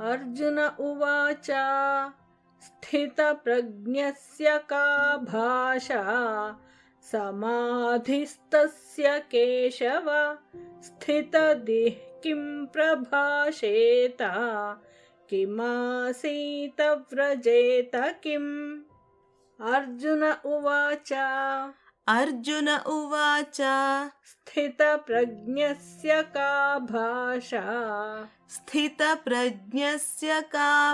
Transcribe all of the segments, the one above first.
अर्जुन उवाच स्थितप्रज्ञस्य का भाषा समाधिस्तस्य केशव स्थितधिः किं प्रभाषेत किमासीत व्रजेत किम्। अर्जुन उवाच स्थितप्रज्ञस्य का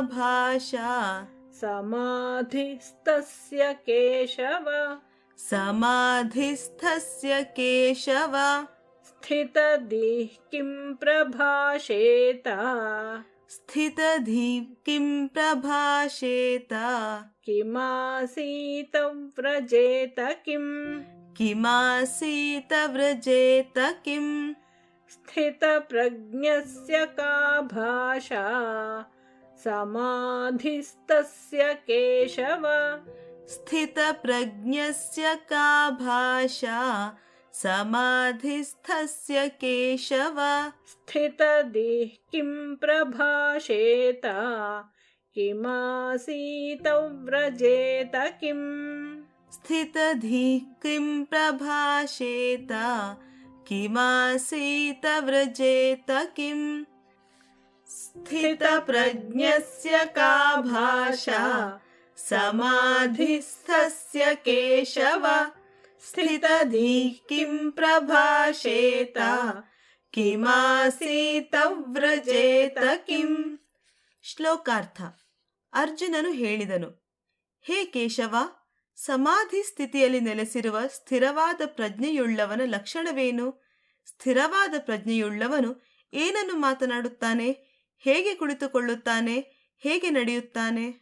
भाषा समाधिस्तस्य केशव स्थितधिः किं प्रभाषेत किमासीत व्रजेत किम्। स्थितप्रज्ञस्य का भाषा समाधिस्तस्य केशव स्थितधिः किं प्रभाषेत किमासीत व्रजेत किम्। स्थितप्रज्ञस्य का भाषा समाधिस्थस्य केशव स्थितधिः किं प्रभाषेत किमासीत व्रजेत किम्। ಶ್ಲೋಕಾರ್ಥ. ಅರ್ಜುನನು ಹೇಳಿದನು, ಹೇ ಕೇಶವ, ಸಮಾಧಿ ಸ್ಥಿತಿಯಲ್ಲಿ ನೆಲೆಸಿರುವ ಸ್ಥಿರವಾದ ಪ್ರಜ್ಞೆಯುಳ್ಳವನ ಲಕ್ಷಣವೇನು? ಸ್ಥಿರವಾದ ಪ್ರಜ್ಞೆಯುಳ್ಳವನು ಏನನ್ನು ಮಾತನಾಡುತ್ತಾನೆ, ಹೇಗೆ ಕುಳಿತುಕೊಳ್ಳುತ್ತಾನೆ, ಹೇಗೆ ನಡೆಯುತ್ತಾನೆ?